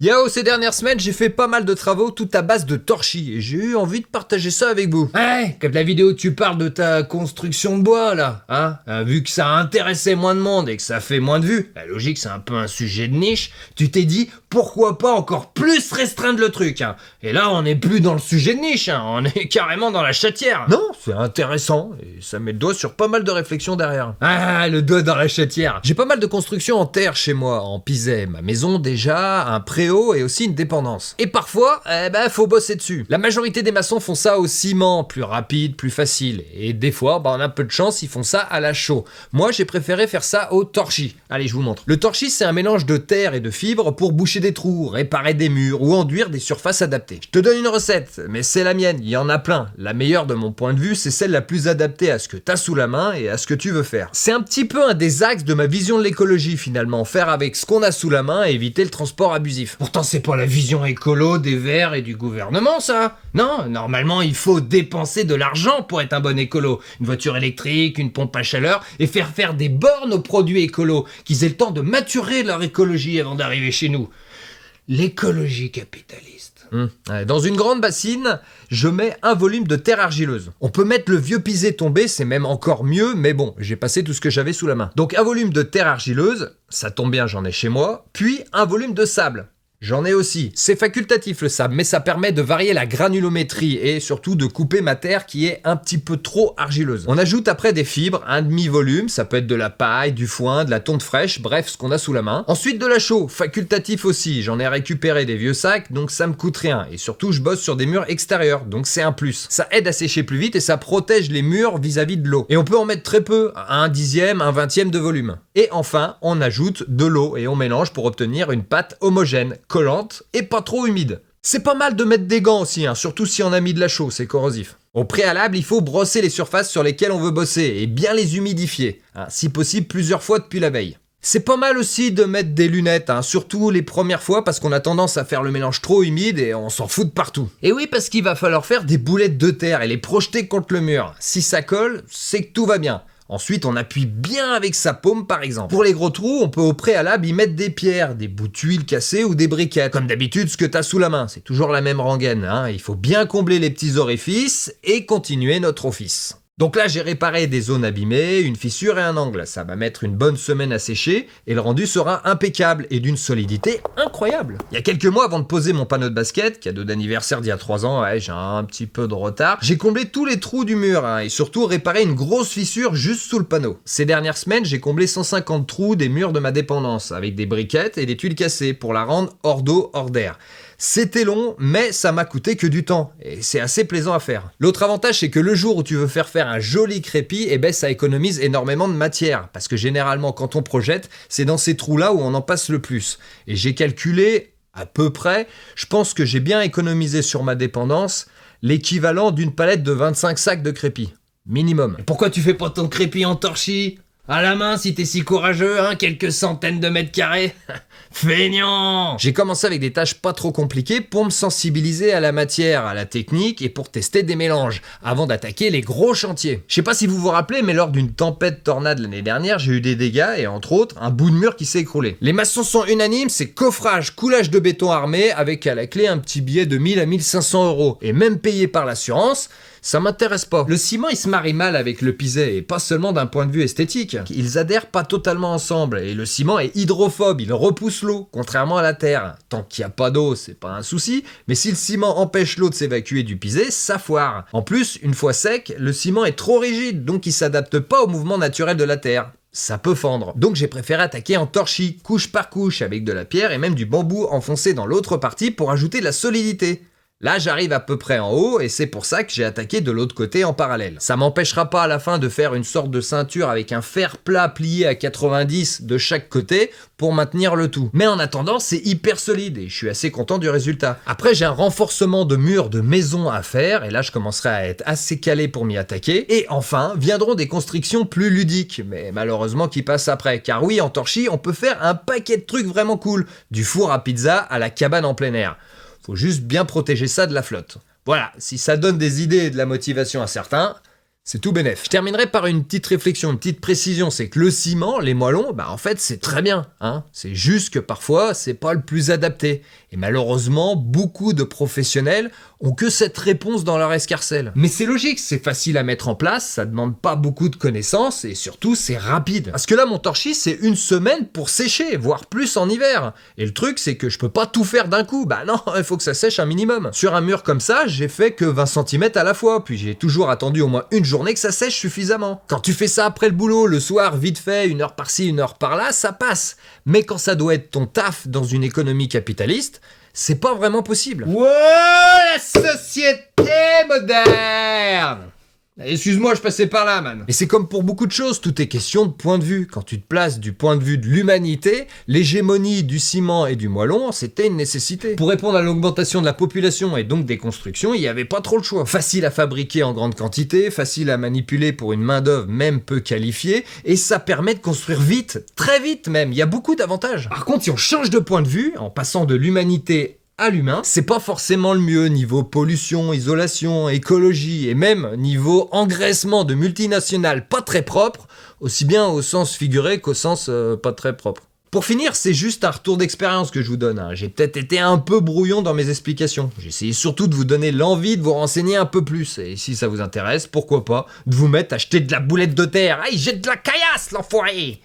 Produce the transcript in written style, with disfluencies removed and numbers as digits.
Yo, ces dernières semaines, j'ai fait pas mal de travaux tout à base de torchis et j'ai eu envie de partager ça avec vous. Ouais, comme la vidéo où tu parles de ta construction de bois là, hein, vu que ça intéressait moins de monde et que ça fait moins de vues, la logique c'est un peu un sujet de niche, tu t'es dit pourquoi pas encore plus restreindre le truc, hein. Et là on n'est plus dans le sujet de niche, hein, on est carrément dans la chatière. Non, c'est intéressant et ça met le doigt sur pas mal de réflexions derrière. Ah, le doigt dans la chatière. J'ai pas mal de constructions en terre chez moi, en Pisay, ma maison déjà, un préau et aussi une dépendance. Et parfois, faut bosser dessus. La majorité des maçons font ça au ciment, plus rapide, plus facile. Et des fois, on a peu de chance, ils font ça à la chaux. Moi, j'ai préféré faire ça au torchis. Allez, je vous montre. Le torchis, c'est un mélange de terre et de fibres pour boucher des trous, réparer des murs ou enduire des surfaces adaptées. Je te donne une recette, mais c'est la mienne, il y en a plein. La meilleure de mon point de vue, c'est celle la plus adaptée à ce que t'as sous la main et à ce que tu veux faire. C'est un petit peu un des axes de ma vision de l'écologie finalement, faire avec ce qu'on a sous la main et éviter le transport abusif. Pourtant, c'est pas la vision écolo des Verts et du gouvernement, ça. Non, normalement, il faut dépenser de l'argent pour être un bon écolo. Une voiture électrique, une pompe à chaleur, et faire des bornes aux produits écolos, qu'ils aient le temps de maturer leur écologie avant d'arriver chez nous. L'écologie capitaliste. Dans une grande bassine, je mets un volume de terre argileuse. On peut mettre le vieux pisé tombé, c'est même encore mieux, mais bon, j'ai passé tout ce que j'avais sous la main. Donc un volume de terre argileuse, ça tombe bien, j'en ai chez moi, puis un volume de sable. J'en ai aussi. C'est facultatif le sable, mais ça permet de varier la granulométrie et surtout de couper ma terre qui est un petit peu trop argileuse. On ajoute après des fibres, un demi-volume, ça peut être de la paille, du foin, de la tonte fraîche, bref, ce qu'on a sous la main. Ensuite de la chaux, facultatif aussi, j'en ai récupéré des vieux sacs, donc ça me coûte rien. Et surtout, je bosse sur des murs extérieurs, donc c'est un plus. Ça aide à sécher plus vite et ça protège les murs vis-à-vis de l'eau. Et on peut en mettre très peu, un dixième, un vingtième de volume. Et enfin, on ajoute de l'eau et on mélange pour obtenir une pâte homogène, collante et pas trop humide. C'est pas mal de mettre des gants aussi, surtout si on a mis de la chaux, c'est corrosif. Au préalable, il faut brosser les surfaces sur lesquelles on veut bosser et bien les humidifier, si possible plusieurs fois depuis la veille. C'est pas mal aussi de mettre des lunettes, surtout les premières fois parce qu'on a tendance à faire le mélange trop humide et on s'en fout de partout. Et oui, parce qu'il va falloir faire des boulettes de terre et les projeter contre le mur. Si ça colle, c'est que tout va bien. Ensuite, on appuie bien avec sa paume par exemple. Pour les gros trous, on peut au préalable y mettre des pierres, des bouts de tuiles cassées ou des briquettes. Comme d'habitude, ce que t'as sous la main, c'est toujours la même rengaine. Il faut bien combler les petits orifices et continuer notre office. Donc là, j'ai réparé des zones abîmées, une fissure et un angle. Ça va mettre une bonne semaine à sécher et le rendu sera impeccable et d'une solidité incroyable. Il y a quelques mois, avant de poser mon panneau de basket, cadeau d'anniversaire d'il y a 3 ans, j'ai un petit peu de retard, j'ai comblé tous les trous du mur et surtout réparé une grosse fissure juste sous le panneau. Ces dernières semaines, j'ai comblé 150 trous des murs de ma dépendance avec des briquettes et des tuiles cassées pour la rendre hors d'eau, hors d'air. C'était long, mais ça m'a coûté que du temps, et c'est assez plaisant à faire. L'autre avantage, c'est que le jour où tu veux faire un joli crépi, ça économise énormément de matière, parce que généralement, quand on projette, c'est dans ces trous-là où on en passe le plus. Et j'ai calculé, à peu près, je pense que j'ai bien économisé sur ma dépendance l'équivalent d'une palette de 25 sacs de crépi. Minimum. Et pourquoi tu fais pas ton crépi en torchis ? À la main si t'es si courageux, quelques centaines de mètres carrés. Feignant. J'ai commencé avec des tâches pas trop compliquées pour me sensibiliser à la matière, à la technique et pour tester des mélanges, avant d'attaquer les gros chantiers. Je sais pas si vous vous rappelez, mais lors d'une tempête tornade l'année dernière, j'ai eu des dégâts et entre autres, un bout de mur qui s'est écroulé. Les maçons sont unanimes, c'est coffrage, coulage de béton armé, avec à la clé un petit billet de 1000 à 1500 euros, et même payé par l'assurance. Ça m'intéresse pas. Le ciment, il se marie mal avec le pisé, et pas seulement d'un point de vue esthétique. Ils adhèrent pas totalement ensemble, et le ciment est hydrophobe, il repousse l'eau, contrairement à la terre. Tant qu'il n'y a pas d'eau, c'est pas un souci, mais si le ciment empêche l'eau de s'évacuer du pisé, ça foire. En plus, une fois sec, le ciment est trop rigide, donc il s'adapte pas au mouvement naturel de la terre. Ça peut fendre. Donc j'ai préféré attaquer en torchis, couche par couche, avec de la pierre et même du bambou enfoncé dans l'autre partie pour ajouter de la solidité. Là, j'arrive à peu près en haut et c'est pour ça que j'ai attaqué de l'autre côté en parallèle. Ça m'empêchera pas à la fin de faire une sorte de ceinture avec un fer plat plié à 90 de chaque côté pour maintenir le tout. Mais en attendant, c'est hyper solide et je suis assez content du résultat. Après, j'ai un renforcement de mur de maison à faire et là, je commencerai à être assez calé pour m'y attaquer. Et enfin, viendront des constructions plus ludiques, mais malheureusement qui passent après. Car oui, en torchis, on peut faire un paquet de trucs vraiment cool. Du four à pizza à la cabane en plein air. Faut juste bien protéger ça de la flotte. Voilà, si ça donne des idées et de la motivation à certains, C'est tout bénef. Je terminerai par une petite réflexion, une petite précision, c'est que le ciment, les moellons, en fait c'est très bien, hein. C'est juste que parfois c'est pas le plus adapté. Et malheureusement, beaucoup de professionnels ont que cette réponse dans leur escarcelle. Mais c'est logique, c'est facile à mettre en place, ça demande pas beaucoup de connaissances et surtout c'est rapide. Parce que là mon torchis c'est 1 semaine pour sécher, voire plus en hiver. Et le truc c'est que je peux pas tout faire d'un coup, non, il faut que ça sèche un minimum. Sur un mur comme ça, j'ai fait que 20 cm à la fois, puis j'ai toujours attendu au moins une journée que ça sèche suffisamment. Quand tu fais ça après le boulot, le soir, vite fait, 1 heure par-ci, 1 heure par-là, ça passe. Mais quand ça doit être ton taf dans une économie capitaliste, c'est pas vraiment possible. Wow, la société moderne! Excuse-moi, je passais par là, man. Et c'est comme pour beaucoup de choses, tout est question de point de vue. Quand tu te places du point de vue de l'humanité, l'hégémonie du ciment et du moellon, c'était une nécessité. Pour répondre à l'augmentation de la population et donc des constructions, il n'y avait pas trop le choix. Facile à fabriquer en grande quantité, facile à manipuler pour une main-d'œuvre même peu qualifiée, et ça permet de construire vite, très vite même. Il y a beaucoup d'avantages. Par contre, si on change de point de vue, en passant de l'humanité à l'humain, c'est pas forcément le mieux niveau pollution, isolation, écologie et même niveau engraissement de multinationales pas très propres, aussi bien au sens figuré qu'au sens pas très propre. Pour finir, c'est juste un retour d'expérience que je vous donne. J'ai peut-être été un peu brouillon dans mes explications. J'ai essayé surtout de vous donner l'envie de vous renseigner un peu plus. Et si ça vous intéresse, pourquoi pas de vous mettre à jeter de la boulette de terre. Hey, jette de la caillasse, l'enfoiré!